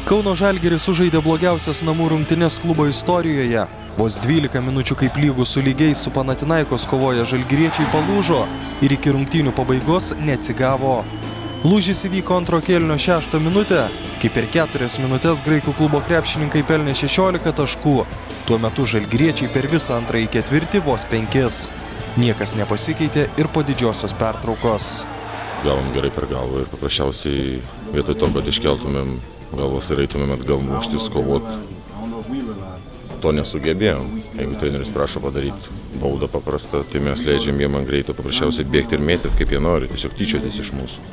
Kauno Žalgiris sužaidė blogiausias namų rungtynes klubo istorijoje. Vos 12 minučių kaip lygų su lygiais su Panathinaikos kovoja žalgiriečiai palūžo ir iki rungtynių pabaigos neatsigavo. Lūžis įvyko antro kėlinio 6 minutę, kai per 4 minutės graikų klubo krepšininkai pelnė 16 taškų. Tuo metu žalgiriečiai per visą antrąjį ketvirtį vos 5. Niekas nepasikeitė ir po didžiosios pertraukos. Gavom gerai per galvą ir paprasčiausiai vietoj to, kad iškeltumėm galvas ir eitumėm atgal muštis, kovot, to nesugebėjom. Jeigu treneris prašo padaryti baudą paprastą, tai mes leidžiam jiem ant greito paprasčiausiai bėgti ir mėtyti, kaip jie nori, tiesiog tyčiotis iš mūsų.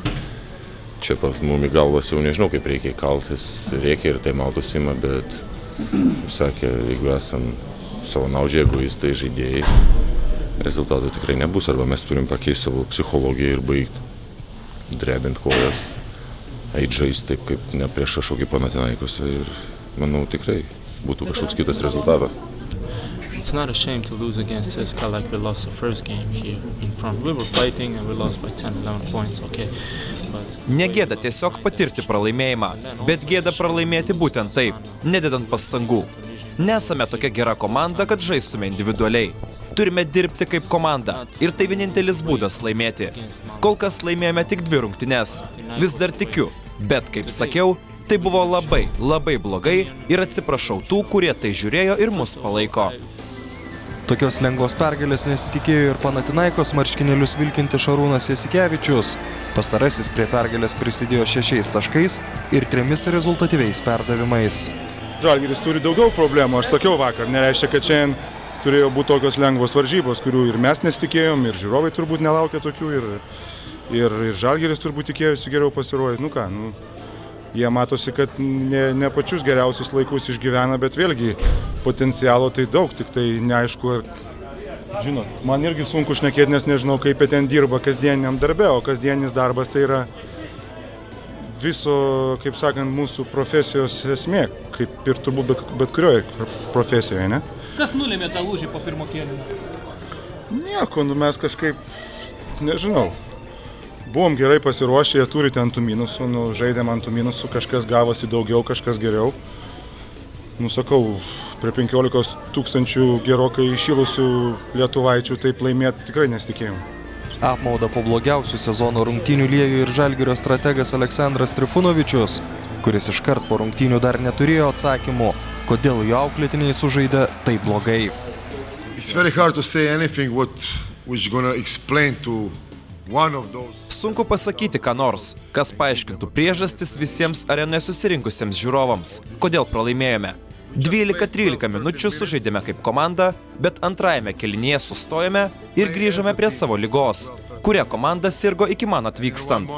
Čia pas mum į galvas jau nežinau, kaip reikia įkaltis, reikia ir tai mautus ima, bet, sakė, jeigu esam savo naudžiai egoistai žaidėjai, rezultatų tikrai nebus, arba mes turim pakeisti savo psichologiją ir baigti, drebint kojas, eit žaisti taip, kaip ne prieš kažkokį Panathinaikos ir manau tikrai būtų kažkoks kitas rezultatas. It's not a shame to lose against CSKA like we lost the first game here in front. We were fighting and we lost by 10-11 points, okay. Negėda tiesiog patirti pralaimėjimą, bet gėda pralaimėti būtent taip, nededant pastangų. Nesame tokia gera komanda, kad žaistume individualiai. Turime dirbti kaip komanda ir tai vienintelis būdas laimėti. Kol kas laimėjome tik 2 rungtynes. Vis dar tikiu, bet kaip sakiau, tai buvo labai, labai blogai ir atsiprašau tų, kurie tai žiūrėjo ir mus palaiko. Tokios lengvos pergalės nesitikėjo ir Panathinaikos marškinėlius vilkinti Šarūnas Jasikevičius. Pastarasis prie pergalės prisidėjo 6 taškais ir 3 rezultatyviais perdavimais. Žalgiris turi daugiau problemų, aš sakiau vakar, nereiškia, kad šiandien turėjo būti tokios lengvos varžybos, kurių ir mes nesitikėjom, ir žiūrovai turbūt nelaukė tokių, ir Žalgiris turbūt tikėjosi geriau pasirodyti. Nu ką, jie matosi, kad ne pačius geriausius laikus išgyvena, bet vėlgi potencialo tai daug, tik tai neaišku, žinot, man irgi sunku šnekėti, nes nežinau, kaip jie ten dirba kasdieniniam darbe, o kasdieninis darbas tai yra viso, kaip sakant, mūsų profesijos esmė, kaip ir turbūt bet kurioje profesijoje, ne? Kas nulėmė tą lūžį po pirmo kėlinio? Nieko, mes kažkaip, nežinau, buvom gerai pasiruošę, jie turi ten tų minusų, žaidėm ant tų minusų, kažkas gavosi daugiau, kažkas geriau. Sakau, prie 15 000 gerokai įšilusių lietuvaičių taip laimėti tikrai nesitikėjom. Apmaudą po blogiausių sezono rungtynių liejo ir Žalgirio strategas Aleksandras Trifunovičius, kuris iškart po rungtynių dar neturėjo atsakymų, kodėl jo auklėtiniai sužaidė taip blogai. Sunku pasakyti ką nors, kas paaiškintų priežastis visiems arenoje susirinkusiems žiūrovams, kodėl pralaimėjome. 12-13 minučių sužaidėme kaip komanda, bet antrajame kėlinyje sustojame ir grįžome prie savo lygos, kurią komanda sirgo iki man atvykstant.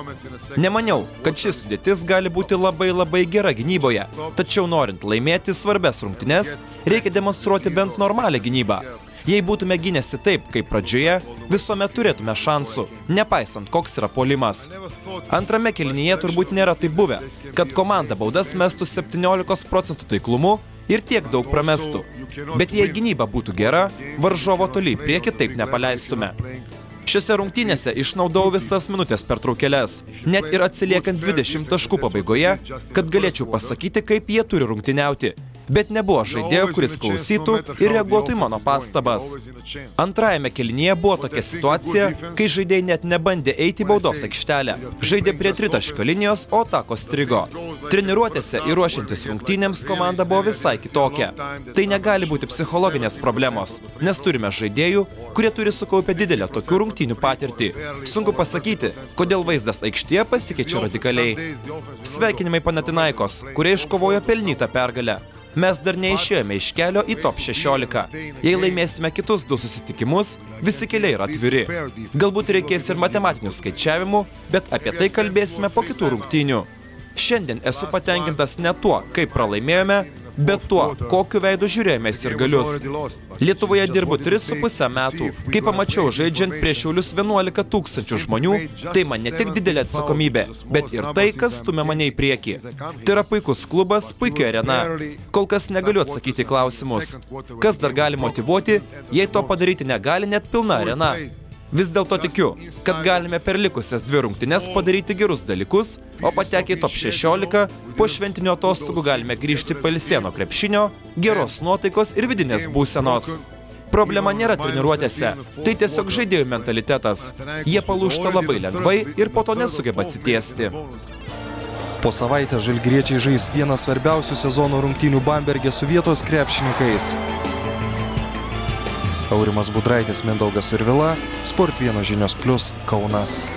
Nemaniau, kad šis sudėtis gali būti labai gera gynyboje, tačiau norint laimėti svarbias rungtynes, reikia demonstruoti bent normalią gynybą. Jei būtume gynėsi taip, kaip pradžioje, visuomet turėtume šansų, nepaisant koks yra puolimas. Antrame kėlinyje turbūt nėra taip buvę, kad komanda baudas mestų 17% taiklumu ir tiek daug pramestų. Bet jei gynyba būtų gera, varžovo toli į priekį taip nepaleistume. Šiose rungtynėse išnaudojau visas minutės pertraukėles, net ir atsiliekant 20 taškų pabaigoje, kad galėčiau pasakyti, kaip jie turi rungtyniauti. Bet nebuvo žaidėjo, kuris klausytų ir reaguotų į mano pastabas. Antrajame kėlinyje buvo tokia situacija, kai žaidėjai net nebandė eiti į baudos aikštelę. Žaidė prie tritaškio linijos, o atakos strigo. Treniruotėse ir ruošiantis rungtynėms komanda buvo visai kitokia. Tai negali būti psichologinės problemos, nes turime žaidėjų, kurie turi sukaupę didelę tokių rungtynių patirtį. Sunku pasakyti, kodėl vaizdas aikštėje pasikeičia radikaliai. Sveikinimai Panathinaikos, kurie iškovojo pelnytą pergalę. Mes dar neišėjome iš kelio į top 16. Jei laimėsime kitus 2 susitikimus, visi keliai yra atviri. Galbūt reikės ir matematinių skaičiavimų, bet apie tai kalbėsime po kitų rungtynių. Šiandien esu patenkintas ne tuo, kaip pralaimėjome, bet tuo, kokiu veidu žiūrėjome į sirgalius. Lietuvoje dirbu 3,5 metų. Kai pamačiau žaidžiant prieš Šiaulius 11 000 žmonių, tai man ne tik didelė atsakomybė, bet ir tai, kas stumia mane į priekį. Tai yra puikus klubas, puikia arena. Kol kas negaliu atsakyti klausimus. Kas dar gali motyvuoti, jei to padaryti negali net pilna arena? Vis dėlto tikiu, kad galime per likusias 2 rungtynes padaryti gerus dalykus, o patekę į top 16, po šventinių atostogų galime grįžti pailsėno krepšinio, geros nuotaikos ir vidinės būsenos. Problema nėra treniruotėse, tai tiesiog žaidėjų mentalitetas. Jie palūžta labai lengvai ir po to nesugeba atsitiesti. Po savaitę žalgiriečiai žais vieną svarbiausių sezono rungtynių Bamberge su vietos krepšininkais. Aurimas Budraitis, Mindaugas Survila, Sport 1 žinios + Kaunas.